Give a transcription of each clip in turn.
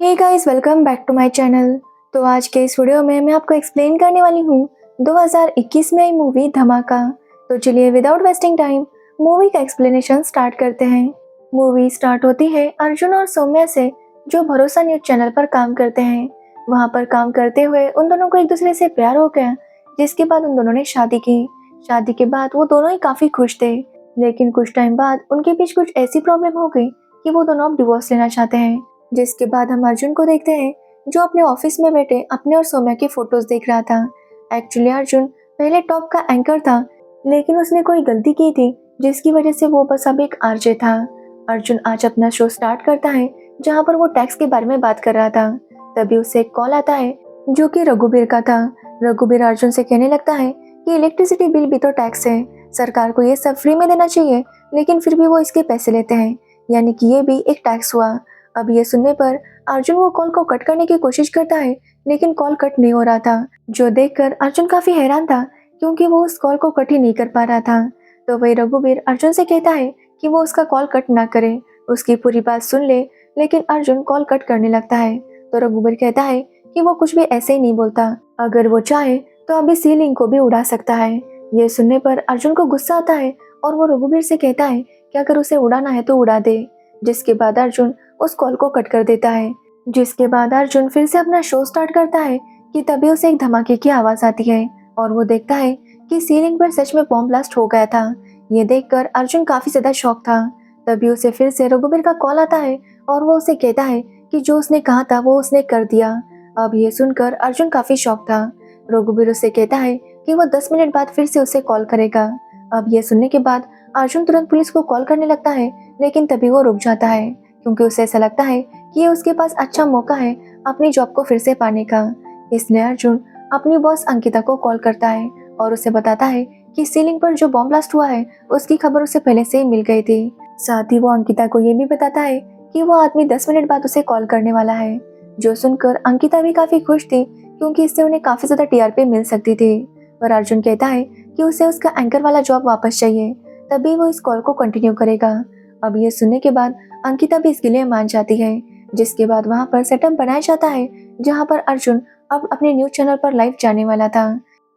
Hey guys, welcome back to my channel. तो आज के इस वीडियो में मैं आपको एक्सप्लेन करने वाली हूँ 2021 में आई मूवी धमाका। तो चलिए विदाउट वेस्टिंग टाइम मूवी का एक्सप्लेनेशन स्टार्ट करते हैं। मूवी स्टार्ट होती है अर्जुन और सौम्या से, जो भरोसा न्यूज चैनल पर काम करते हैं। वहाँ पर काम करते हुए उन दोनों को एक दूसरे से प्यार हो गया, जिसके बाद उन दोनों ने शादी की। शादी के बाद वो दोनों ही काफी खुश थे, लेकिन कुछ टाइम बाद उनके बीच कुछ ऐसी प्रॉब्लम हो गई कि वो दोनों अब डिवोर्स लेना चाहते हैं। जिसके बाद हम अर्जुन को देखते हैं, जो अपने ऑफिस में बैठे अपने और सौम्या की फोटोज देख रहा था। एक्चुअली अर्जुन पहले टॉप का एंकर था, लेकिन उसने कोई गलती की थी, जिसकी वजह से वो बस अब एक आरजे था। अर्जुन आज अपना शो स्टार्ट करता है, जहाँ पर वो टैक्स के बारे में बात कर रहा था। तभी उसे एक कॉल आता है, जो कि रघुबीर का था। रघुबीर अर्जुन से कहने लगता है कि इलेक्ट्रिसिटी बिल भी तो टैक्स है, सरकार को ये सब फ्री में देना चाहिए, लेकिन फिर भी वो इसके पैसे लेते हैं, यानी कि ये भी एक टैक्स हुआ। अब ये सुनने पर अर्जुन वो कॉल को कट करने की कोशिश करता है, लेकिन कॉल कट नहीं हो रहा था, जो देखकर अर्जुन काफी हैरान था, क्योंकि वो उस कॉल को कट ही नहीं कर पा रहा था। तो वही रघुबीर अर्जुन से कहता है कि वो उसका कॉल कट ना करे, उसकी पूरी बात सुन ले, लेकिन अर्जुन कॉल कट करने लगता है। तो रघुबीर कहता है कि वो कुछ भी ऐसे ही नहीं बोलता, अगर वो चाहे तो अभी सीलिंग को भी उड़ा सकता है। ये सुनने पर अर्जुन को गुस्सा आता है और वो रघुबीर से कहता है कि अगर उसे उड़ाना है तो उड़ा दे। जिसके बाद अर्जुन उस कॉल को कट कर देता है। जिसके बाद अर्जुन फिर से अपना शो स्टार्ट करता है कि तभी उसे एक धमाके की आवाज आती है और वो देखता है कि सीलिंग पर सच में बॉम्ब ब्लास्ट हो गया था। ये देखकर अर्जुन काफी ज्यादा शॉक था। तभी उसे फिर से रघुबीर का कॉल आता है और वो उसे कहता है कि जो उसने कहा था वो उसने कर दिया। अब ये सुनकर अर्जुन काफी शॉक था। रघुबीर उसे कहता है कि वो 10 मिनट बाद फिर से उसे कॉल करेगा। अब ये सुनने के बाद अर्जुन तुरंत पुलिस को कॉल करने लगता है, लेकिन तभी वो रुक जाता है, क्योंकि उसे ऐसा लगता है कि ये उसके पास अच्छा मौका है अपनी जॉब को फिर से पाने का। इसलिए अर्जुन अपनी बॉस अंकिता को कॉल करता है और उसे बताता है कि सीलिंग पर जो बॉम्ब ब्लास्ट हुआ है उसकी खबर उसे पहले से ही मिल गई थी। साथ ही वो अंकिता को ये भी बताता है कि वो आदमी 10 मिनट बाद उसे कॉल करने वाला है। जो सुनकर अंकिता भी काफी खुश थी, क्योंकि इससे उन्हें काफी ज्यादा टीआरपी मिल सकती थी। पर अर्जुन कहता है कि उसे उसका एंकर वाला जॉब वापस चाहिए, तभी वो इस कॉल को कंटिन्यू करेगा। अब ये सुनने के बाद अंकिता भी इसके लिए मान जाती है। जिसके बाद वहाँ पर सेटअप बनाया जाता है, जहाँ पर अर्जुन अब अपने न्यूज चैनल पर लाइव जाने वाला था।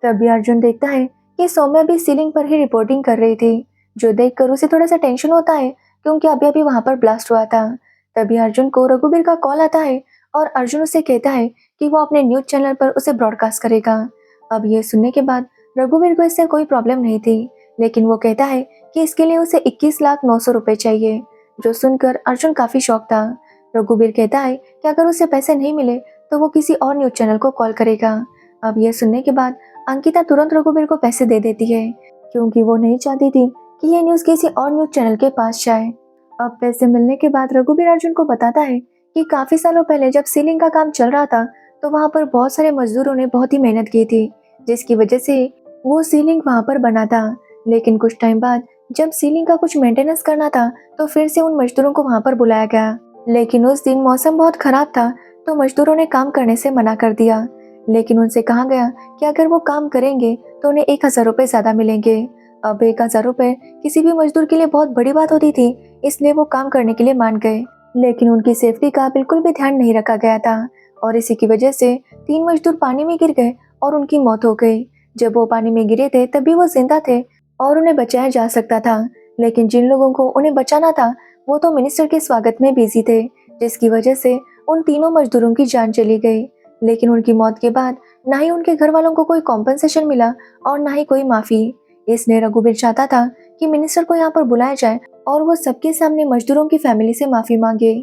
तभी अर्जुन देखता है कि सौम्या भी सीलिंग पर ही रिपोर्टिंग कर रही थी, जो देखकर उसे थोड़ा सा टेंशन होता है, क्योंकि अभी अभी वहाँ पर ब्लास्ट हुआ था। तभी अर्जुन को रघुबीर का कॉल आता है और अर्जुन उसे कहता है कि वो अपने न्यूज चैनल पर उसे ब्रॉडकास्ट करेगा। अब ये सुनने के बाद रघुबीर को इससे कोई प्रॉब्लम नहीं थी, लेकिन वो कहता है कि इसके लिए उसे 21,09,000 रुपए चाहिए। जो सुनकर अर्जुन काफी शॉक था। रघुबीर कहता है कि अगर उसे पैसे नहीं मिले तो वो किसी और न्यूज चैनल को कॉल करेगा। अब यह सुनने के बाद अंकिता तुरंत रघुबीर को पैसे दे देती है, क्योंकि वो नहीं चाहती थी कि ये न्यूज किसी और न्यूज चैनल के पास जाए। अब पैसे मिलने के बाद रघुबीर अर्जुन को बताता है कि काफी सालों पहले जब सीलिंग का काम चल रहा था, तो वहाँ पर बहुत सारे मजदूरों ने बहुत ही मेहनत की थी, जिसकी वजह से वो सीलिंग वहाँ पर बना था। लेकिन कुछ टाइम बाद जब सीलिंग का कुछ मेंटेनेंस करना था, तो फिर से उन मजदूरों को वहाँ पर बुलाया गया, लेकिन उस दिन मौसम बहुत खराब था, तो मजदूरों ने काम करने से मना कर दिया। लेकिन उनसे कहा गया कि अगर वो काम करेंगे तो उन्हें 1,000 रुपये ज्यादा मिलेंगे। अब 1,000 रुपये किसी भी मजदूर के लिए बहुत बड़ी बात होती थी, इसलिए वो काम करने के लिए मान गए। लेकिन उनकी सेफ्टी का बिल्कुल भी ध्यान नहीं रखा गया था, और इसी की वजह से 3 मजदूर पानी में गिर गए और उनकी मौत हो गई। जब वो पानी में गिरे थे तभी वो जिंदा थे और उन्हें बचाया जा सकता था, लेकिन जिन लोगों को उन्हें बचाना था वो तो मिनिस्टर के स्वागत में बिजी थे, जिसकी वजह से उन तीनों मजदूरों की जान चली गई। लेकिन उनकी मौत के बाद ना ही उनके घर वालों को कोई कॉम्पेंसेशन मिला और ना ही कोई माफी। इसलिए रघुबीर चाहता था कि मिनिस्टर को यहाँ पर बुलाया जाए और वो सबके सामने मजदूरों की फैमिली से माफी मांगे।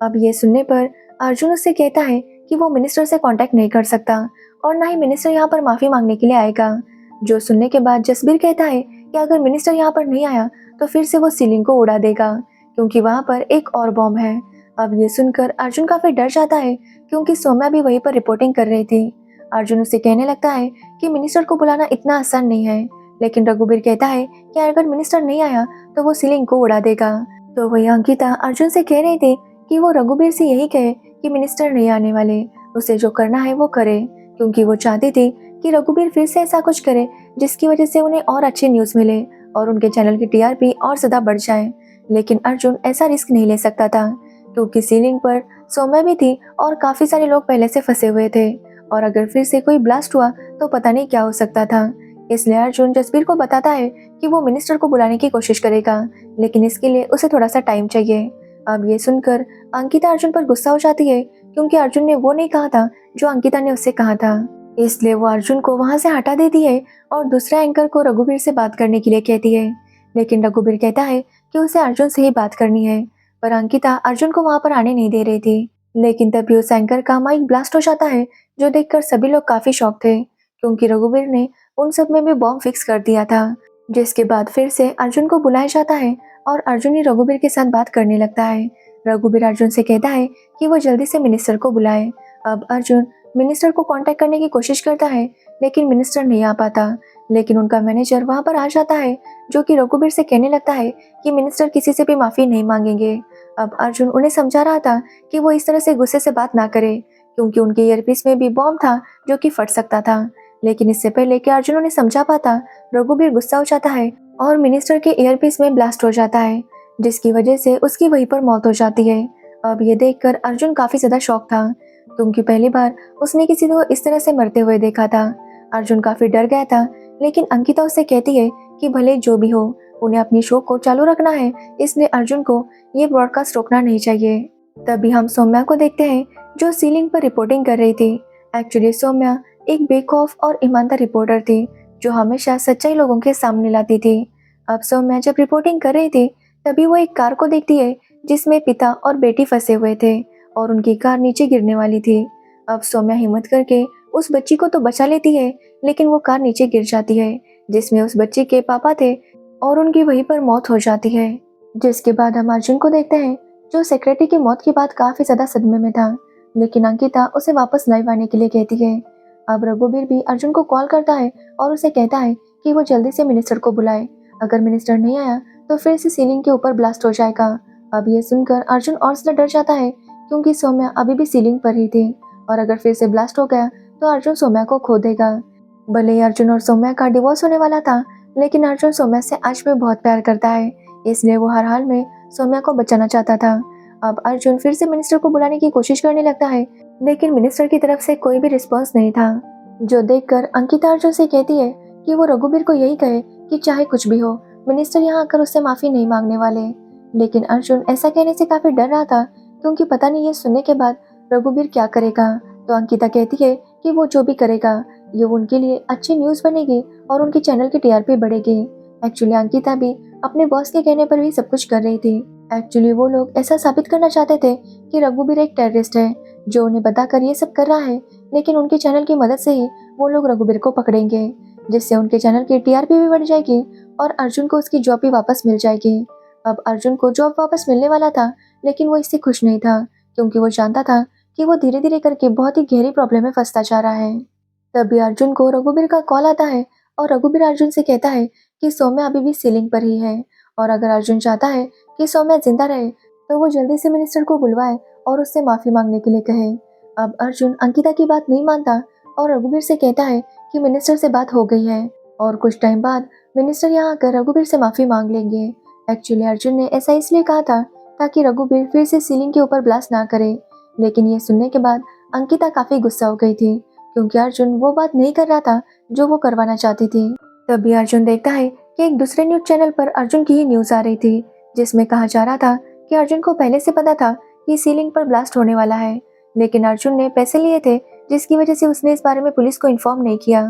अब ये सुनने पर अर्जुन उससे कहता है कि वो मिनिस्टर से कांटेक्ट नहीं कर सकता और ना ही मिनिस्टर यहाँ पर माफी मांगने के लिए आएगा। जो सुनने के बाद जसबीर कहता है कि अगर मिनिस्टर यहाँ पर नहीं आया तो फिर से वो सीलिंग को उड़ा देगा, क्योंकि वहाँ पर एक और बॉम्ब है। अब ये सुनकर अर्जुन काफी डर जाता है, क्योंकि सौम्या भी वहीं पर रिपोर्टिंग कर रही थी। अर्जुन उसे कहने लगता है कि मिनिस्टर को बुलाना इतना आसान नहीं है, लेकिन रघुबीर कहता है कि अगर मिनिस्टर नहीं आया तो वो सीलिंग को उड़ा देगा। तो वही अंकिता अर्जुन से कह रही थी कि वो रघुबीर से यही कहे कि मिनिस्टर नहीं आने वाले, उसे जो करना है वो करे, क्योंकि वो चाहती थी कि रघुबीर फिर से ऐसा कुछ करे जिसकी वजह से उन्हें और अच्छी न्यूज मिले और उनके चैनल की टीआरपी और ज्यादा बढ़ जाए। लेकिन अर्जुन ऐसा रिस्क नहीं ले सकता था, क्योंकि सीलिंग पर सौम्या भी थी और काफी सारे लोग पहले से फंसे हुए थे और अगर फिर से कोई ब्लास्ट हुआ तो पता नहीं क्या हो सकता था। इसलिए अर्जुन जसबीर को बताता है कि वो मिनिस्टर को बुलाने की कोशिश करेगा, लेकिन इसके लिए उसे थोड़ा सा टाइम चाहिए। अब ये सुनकर अंकिता अर्जुन पर गुस्सा हो जाती है क्योंकि अर्जुन ने वो नहीं कहा था जो अंकिता ने उससे कहा था। इसलिए वो अर्जुन को वहां से हटा देती है और दूसरा एंकर को रघुवीर से बात करने के लिए कहती है। लेकिन रघुवीर कहता है कि उसे अर्जुन से ही बात करनी है, पर अंकिता अर्जुन को वहां पर आने नहीं दे रही थी। लेकिन तभी उस एंकर का माइक ब्लास्ट हो जाता है, जो देखकर सभी लोग काफी शॉक थे क्योंकि रघुवीर ने उन सब में भी बॉम्ब फिक्स कर दिया था। जिसके बाद फिर से अर्जुन को बुलाया जाता है और अर्जुन ही रघुवीर के साथ बात करने लगता है। रघुवीर अर्जुन से कहता है कि वो जल्दी से मिनिस्टर को बुलाए। अब अर्जुन मिनिस्टर को कांटेक्ट करने की कोशिश करता है, लेकिन मिनिस्टर नहीं आ पाता। लेकिन उनका मैनेजर वहां पर आ जाता है, जो कि रघुवीर से कहने लगता है कि मिनिस्टर किसी से भी माफी नहीं मांगेंगे। अब अर्जुन उन्हें समझा रहा था कि वो इस तरह से गुस्से से बात ना करे, क्योंकि उनके ईयरपीस में भी बॉम्ब था जो कि फट सकता था। लेकिन इससे पहले कि अर्जुन उन्हें समझा पाता, रघुवीर गुस्सा हो जाता है और मिनिस्टर के ईयरपीस में ब्लास्ट हो जाता है, जिसकी वजह से उसकी वहीं पर मौत हो जाती है। अब ये देखकर अर्जुन काफी ज्यादा शॉक था, क्योंकि पहली बार उसने किसी को इस तरह से मरते हुए देखा था। अर्जुन काफी डर गया था, लेकिन अंकिता उससे कहती है कि भले जो भी हो, उन्हें अपनी शो को चालू रखना है, इसलिए अर्जुन को ये ब्रॉडकास्ट रोकना नहीं चाहिए। तभी हम सौम्या को देखते हैं, जो सीलिंग पर रिपोर्टिंग कर रही थी। एक्चुअली सौम्या एक बेखौफ और ईमानदार रिपोर्टर थी, जो हमेशा सच्चाई लोगों के सामने लाती थी। अब सौम्या जब रिपोर्टिंग कर रही थी, तभी वो एक कार को देखती है जिसमें पिता और बेटी फंसे हुए थे और उनकी कार नीचे गिरने वाली थी। अब सौम्या हिम्मत करके उस बच्ची को तो बचा लेती है, लेकिन वो कार नीचे गिर जाती है, जिसमें उस बच्ची के पापा थे और उनकी वहीं पर मौत हो जाती है। जिसके बाद हम अर्जुन को देखते हैं, जो सेक्रेटरी की मौत के बाद काफी ज्यादा सदमे में था, लेकिन अंकिता उसे वापस लाइव आने के लिए कहती है। अब रघुवीर भी अर्जुन को कॉल करता है और उसे कहता है कि वो जल्दी से मिनिस्टर को बुलाए। अगर मिनिस्टर नहीं आया तो फिर से सीलिंग के ऊपर ब्लास्ट हो जाएगा। अब ये सुनकर अर्जुन और ज्यादा डर जाता है, क्योंकि सौम्या अभी भी सीलिंग पर ही थी और अगर फिर से ब्लास्ट हो गया तो अर्जुन सौम्या को खो देगा। भले ही अर्जुन और सौम्या का डिवोर्स होने वाला था, लेकिन अर्जुन सौम्या से आज भी बहुत प्यार करता है, इसलिए वो हर हाल में सौम्या को बचाना चाहता था। अब अर्जुन फिर से मिनिस्टर को बुलाने की कोशिश करने लगता है, लेकिन मिनिस्टर की तरफ से कोई भी रिस्पॉन्स नहीं था, जो देखकर अंकिता अर्जुन से कहती है कि वो रघुवीर को यही कहे कि चाहे कुछ भी हो, मिनिस्टर यहाँ आकर उससे माफी नहीं मांगने वाले। लेकिन अर्जुन ऐसा कहने से काफी डर रहा था, क्योंकि पता नहीं ये सुनने के बाद रघुवीर क्या करेगा। तो अंकिता कहती है कि वो जो भी करेगा, ये उनके लिए अच्छी न्यूज बनेगी और उनके चैनल की टीआरपी बढ़ेगी। एक्चुअली अंकिता भी अपने बॉस के कहने पर भी सब कुछ कर रही थी। एक्चुअली वो लोग ऐसा साबित करना चाहते थे कि रघुवीर एक टेररिस्ट है, जो उन्हें बताकर ये सब कर रहा है, लेकिन उनके चैनल की मदद से ही वो लोग रघुवीर को पकड़ेंगे, जिससे उनके चैनल की टीआरपी भी बढ़ जाएगी और अर्जुन को उसकी जॉब भी वापस मिल जाएगी। अब अर्जुन को जॉब वापस मिलने वाला था, लेकिन वो इससे खुश नहीं था, क्योंकि वो जानता था कि वो धीरे धीरे करके बहुत ही गहरी प्रॉब्लम में फंसता जा रहा है। तभी अर्जुन को रघुवीर का कॉल आता है और रघुवीर अर्जुन से कहता है कि सौम्या अभी भी सीलिंग पर ही है और अगर अर्जुन चाहता है कि सौम्या जिंदा रहे तो वो जल्दी से मिनिस्टर को बुलवाए और उससे माफी मांगने के लिए कहे। अब अर्जुन अंकिता की बात नहीं मानता और रघुवीर से कहता है कि मिनिस्टर से बात हो गई है और कुछ टाइम बाद मिनिस्टर यहाँ आकर रघुवीर से माफी मांग लेंगे। एक्चुअली अर्जुन ने ऐसा इसलिए कहा था ताकि रघुवीर फिर से सीलिंग के ऊपर ब्लास्ट ना करे, लेकिन ये सुनने के बाद अंकिता काफी गुस्सा हो गई थी, क्योंकि अर्जुन वो बात नहीं कर रहा था जो वो करवाना चाहती थी। तभी अर्जुन देखता है कि एक दूसरे न्यूज चैनल पर अर्जुन की ही न्यूज आ रही थी, जिसमें कहा जा रहा था कि अर्जुन को पहले से पता था कि सीलिंग पर ब्लास्ट होने वाला है, लेकिन अर्जुन ने पैसे लिए थे, जिसकी वजह से उसने इस बारे में पुलिस को इन्फॉर्म नहीं किया।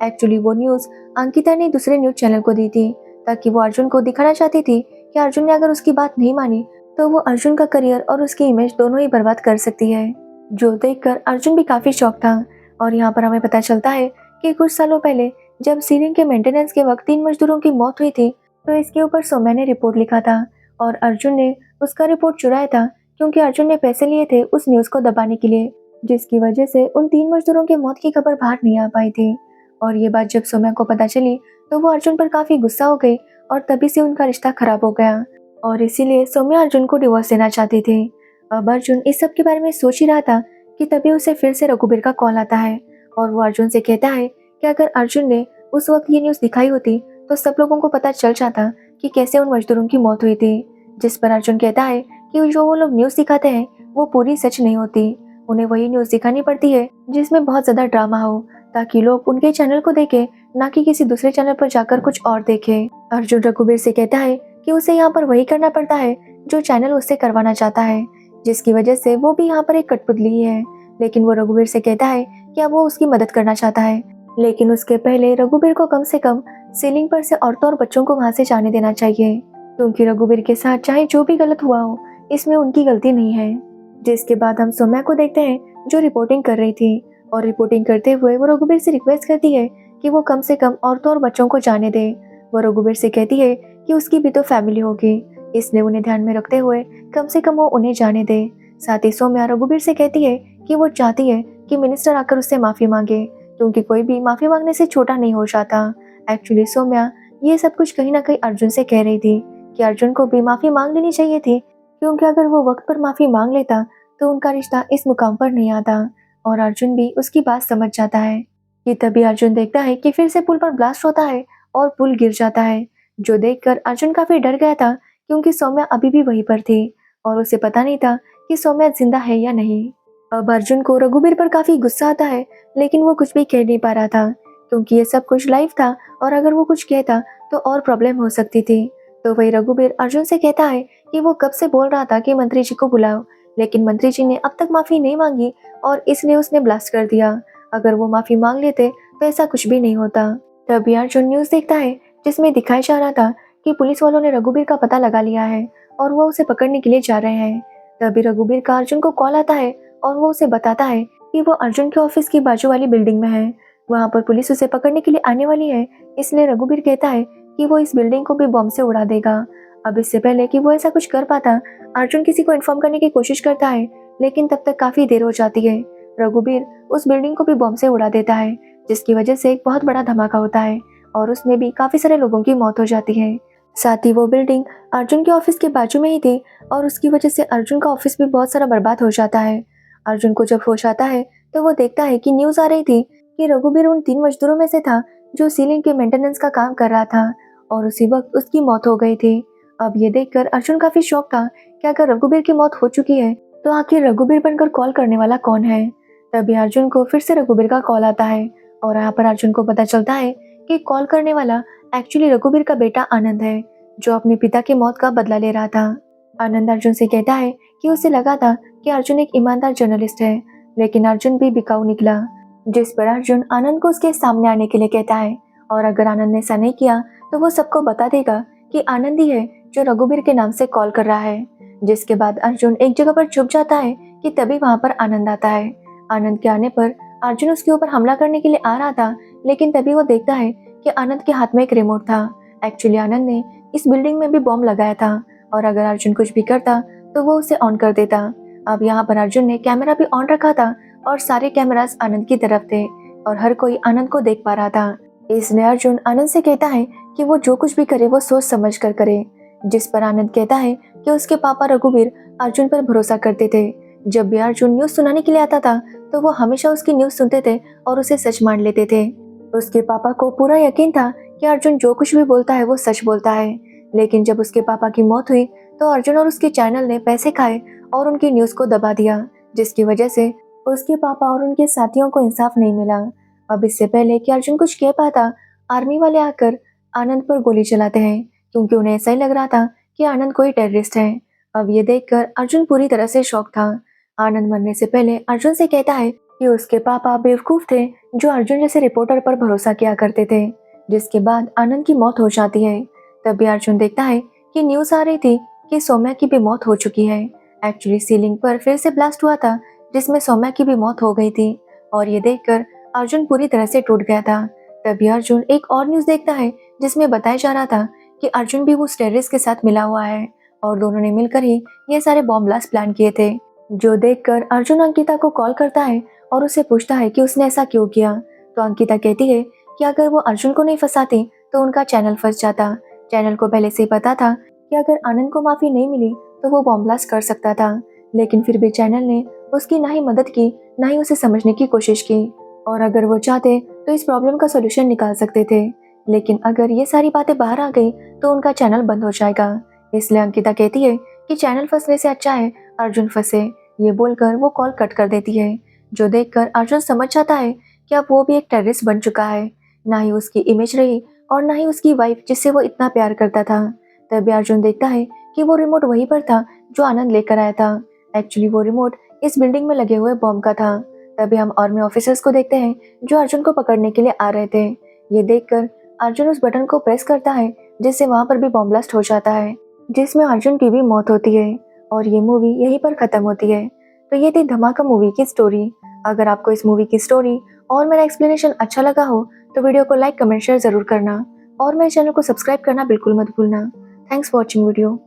एक्चुअली वो न्यूज अंकिता ने दूसरे न्यूज चैनल को दी थी, ताकि वो अर्जुन को दिखाना चाहती थी कि अर्जुन ने अगर उसकी बात नहीं मानी तो वो अर्जुन का करियर और उसकी इमेज दोनों ही बर्बाद कर सकती है। जो देखकर अर्जुन भी काफी शॉक था और यहाँ पर हमें पता चलता है कि कुछ सालों पहले जब सीलिंग के मेंटेनेंस के वक्त 3 मजदूरों की मौत हुई थी, तो इसके ऊपर सौम्या ने रिपोर्ट लिखा था और अर्जुन ने उसका रिपोर्ट चुराया था, क्योंकि अर्जुन ने पैसे लिए थे उस न्यूज को दबाने के लिए, जिसकी वजह से उन 3 मजदूरों की मौत की खबर बाहर नहीं आ पाई थी। और ये बात जब सौम्या को पता चली तो वो अर्जुन पर काफी गुस्सा हो गई और तभी से उनका रिश्ता खराब हो गया और इसीलिए सौम्या अर्जुन को डिवोर्स देना चाहती थी। अब अर्जुन इस सब के बारे में सोच ही रहा था कि तभी उसे फिर से रघुवीर का कॉल आता है और वो अर्जुन से कहता है कि अगर अर्जुन ने उस वक्त ये न्यूज दिखाई होती तो सब लोगों को पता चल जाता कि कैसे उन मजदूरों की मौत हुई थी। जिस पर अर्जुन कहता है कि जो वो लोग न्यूज दिखाते हैं वो पूरी सच नहीं होती। उन्हें वही न्यूज़ दिखानी पड़ती है जिसमें बहुत ज़्यादा ड्रामा हो, ताकि लोग उनके चैनल को देखें, ना कि किसी दूसरे चैनल पर जाकर कुछ और देखें। अर्जुन रघुवीर से कहता है कि उसे यहाँ पर वही करना पड़ता है जो चैनल उससे करवाना चाहता है, जिसकी वजह से वो भी यहाँ पर एक कठपुतली ही है। लेकिन वो रघुवीर से कहता है कि अब वो उसकी मदद करना चाहता है, लेकिन उसके पहले रघुवीर को कम से कम सीलिंग पर से औरतों और बच्चों को वहां से जाने देना चाहिए, क्योंकि रघुवीर के साथ चाहे जो भी गलत हुआ हो, इसमें उनकी गलती नहीं है। जिसके बाद हम सौम्या को देखते हैं जो रिपोर्टिंग कर रही थी, और रिपोर्टिंग करते हुए वो रघुवीर से रिक्वेस्ट करती है कि वो कम से कम औरतों और बच्चों को जाने दे। वो रघुवीर से कहती है कि उसकी भी तो फैमिली होगी, इसलिए उन्हें ध्यान में रखते हुए कम से कम वो उन्हें जाने दे। साथ ही सौम्या रघुवीर से कहती है कि वो चाहती है कि मिनिस्टर आकर उससे माफी मांगे, क्योंकि कोई भी माफी मांगने से छोटा नहीं हो जाता। एक्चुअली सौम्या ये सब कुछ कहीं ना कहीं अर्जुन से कह रही थी कि अर्जुन को भी माफी मांग लेनी चाहिए थी, क्योंकि अगर वो वक्त पर माफी मांग लेता तो उनका रिश्ता इस मुकाम पर नहीं आता, और अर्जुन भी उसकी बात समझ जाता है। कि तभी अर्जुन देखता है कि फिर से पुल पर ब्लास्ट होता है और पुल गिर जाता है, जो देखकर अर्जुन काफी डर गया था, क्योंकि सौम्या अभी भी वहीं पर थी और उसे पता नहीं था कि सौम्या जिंदा है या नहीं। अब अर्जुन को रघुवीर पर काफी गुस्सा आता है, लेकिन वो कुछ भी कह नहीं पा रहा था, क्योंकि ये सब कुछ लाइव था और अगर वो कुछ कहता तो और प्रॉब्लम हो सकती थी। तो वही रघुवीर अर्जुन से कहता है कि वो कब से बोल रहा था कि मंत्री जी को बुलाओ, लेकिन मंत्री जी ने अब तक माफी नहीं मांगी और इसलिए उसने ब्लास्ट कर दिया। अगर वो माफी मांग लेते तो ऐसा कुछ भी नहीं होता। तभी अर्जुन न्यूज देखता है जिसमें दिखाया जा रहा था कि पुलिस वालों ने रघुवीर का पता लगा लिया है और वो उसे पकड़ने के लिए जा रहे हैं। तभी रघुवीर का अर्जुन को कॉल आता है और वो उसे बताता है कि वो अर्जुन के ऑफिस की बाजू वाली बिल्डिंग में है, वहाँ पर पुलिस उसे पकड़ने के लिए आने वाली है। इसलिए रघुवीर कहता है कि वो इस बिल्डिंग को भी बम से उड़ा देगा। अब इससे पहले कि वो ऐसा कुछ कर पाता, अर्जुन किसी को इन्फॉर्म करने की कोशिश करता है, लेकिन तब तक काफी देर हो जाती है। रघुवीर उस बिल्डिंग को भी बम से उड़ा देता है, जिसकी वजह से एक बहुत बड़ा धमाका होता है और उसमें भी काफी सारे लोगों की मौत हो जाती है। साथ ही वो बिल्डिंग अर्जुन के ऑफिस के बाजू में ही थी और उसकी वजह से अर्जुन का ऑफिस भी बहुत सारा बर्बाद हो जाता है। अर्जुन को जब होश आता है तो वो देखता है कि न्यूज आ रही थी कि रघुवीर उन 3 मजदूरों में से था जो सीलिंग के मेंटेनेंस का काम कर रहा था और उसी वक्त उसकी मौत हो गई थी। अब ये देखकर अर्जुन काफी शॉक था कि अगर रघुवीर की मौत हो चुकी है तो आखिर रघुवीर बनकर कॉल करने वाला कौन है। तभी अर्जुन को फिर से रघुवीर का कॉल आता है और यहाँ पर अर्जुन को पता चलता है कि कॉल करने वाला एक्चुअली रघुवीर का बेटा आनंद है, जो अपने पिता की मौत का बदला ले रहा था। आनंद अर्जुन से कहता है कि उसे लगा था कि अर्जुन एक ईमानदार जर्नलिस्ट है, लेकिन अर्जुन भी बिकाऊ निकला। जिस पर अर्जुन आनंद को उसके सामने आने के लिए कहता है और अगर आनंद ने ऐसा नहीं किया तो वो सबको बता देगा कि आनंद ही है जो रघुवीर के नाम से कॉल कर रहा है। जिसके बाद अर्जुन एक जगह पर छुप जाता है कि तभी वहां पर आनंद आता है। आनंद के आने पर अर्जुन उसके ऊपर हमला करने के लिए आ रहा था, लेकिन तभी वो देखता है कि आनंद के हाथ में एक रिमोट था। एक्चुअली आनंद ने इस बिल्डिंग में भी बॉम्ब लगाया था और अगर अर्जुन कुछ भी करता तो वो उसे ऑन कर देता। अब यहाँ पर अर्जुन ने कैमरा भी ऑन रखा था और सारे कैमरास आनंद की तरफ थे और हर कोई आनंद को देख पा रहा था। इसलिए अर्जुन आनंद से कहता है कि वो जो कुछ भी करे वो सोच समझ कर करे। जिस पर आनंद कहता है कि उसके पापा रघुवीर अर्जुन पर भरोसा करते थे। जब भी अर्जुन न्यूज सुनाने के लिए आता था तो वो हमेशा उसकी न्यूज सुनते थे और उसे सच मान लेते थे। उसके पापा को पूरा यकीन था कि अर्जुन जो कुछ भी बोलता है वो सच बोलता है, लेकिन जब उसके पापा की मौत हुई तो अर्जुन और उसके चैनल ने पैसे खाए और उनकी न्यूज को दबा दिया, जिसकी वजह से उसके पापा और उनके साथियों को इंसाफ नहीं मिला। अब इससे पहले कि अर्जुन कुछ कह पाता, आर्मी वाले आकर आनंद पर गोली चलाते हैं, क्योंकि उन्हें ऐसा ही लग रहा था कि आनंद कोई टेररिस्ट है। अब ये देखकर अर्जुन पूरी तरह से शॉक था। आनंद मरने से पहले अर्जुन से कहता है कि उसके पापा बेवकूफ थे जो अर्जुन जैसे रिपोर्टर पर भरोसा किया करते थे। जिसके बाद आनंद की मौत हो जाती है। तभी अर्जुन देखता है कि न्यूज आ रही थी कि सौम्या की भी मौत हो चुकी है। एक्चुअली सीलिंग पर फिर से ब्लास्ट हुआ था जिसमें सौम्या की भी मौत हो गई थी और ये देखकर अर्जुन पूरी तरह से टूट गया था। तभी अर्जुन एक और न्यूज देखता है जिसमें बताया जा रहा था कि अर्जुन भी उस टेररिस्ट के साथ मिला हुआ है और दोनों ने मिलकर ही ये सारे बॉम्ब ब्लास्ट प्लान किए थे। जो देखकर अर्जुन अंकिता को कॉल करता है और उसे पूछता है कि उसने ऐसा क्यों किया। तो अंकिता कहती है कि अगर वो अर्जुन को नहीं फंसाती तो उनका चैनल फंस जाता। चैनल को पहले से ही पता था कि अगर आनंद को माफी नहीं मिली तो वो बॉम्ब ब्लास्ट कर सकता था, लेकिन फिर भी चैनल ने उसकी ना ही मदद की ना ही उसे समझने की कोशिश की, और अगर वो चाहते तो इस प्रॉब्लम का सोल्यूशन निकाल सकते थे, लेकिन अगर ये सारी बातें बाहर आ गई तो उनका चैनल बंद हो जाएगा। इसलिए अंकिता कहती है कि चैनल फंसने से अच्छा है अर्जुन फंसे, ये बोलकर वो कॉल कट कर देती है, जो देखकर अर्जुन समझ जाता है कि अब वो भी एक टेररिस्ट बन चुका है। ना ही उसकी इमेज रही और ना ही उसकी वाइफ जिससे वो इतना प्यार करता था। तभी अर्जुन देखता है कि वो रिमोट वहीं पर था जो आनंद लेकर आया था। एक्चुअली वो रिमोट इस बिल्डिंग में लगे हुए बॉम्ब का था। तभी हम आर्मी ऑफिसर्स को देखते हैं जो अर्जुन को पकड़ने के लिए आ रहे थे। ये देखकर अर्जुन उस बटन को प्रेस करता है जिससे वहां पर भी बॉम्ब ब्लास्ट हो जाता है, जिसमें अर्जुन की भी मौत होती है और ये मूवी यहीं पर खत्म होती है। तो ये थी धमाका मूवी की स्टोरी। अगर आपको इस मूवी की स्टोरी और मेरा एक्सप्लेनेशन अच्छा लगा हो तो वीडियो को लाइक कमेंट शेयर जरूर करना और मेरे चैनल को सब्सक्राइब करना बिल्कुल मत भूलना। Thanks for watching video.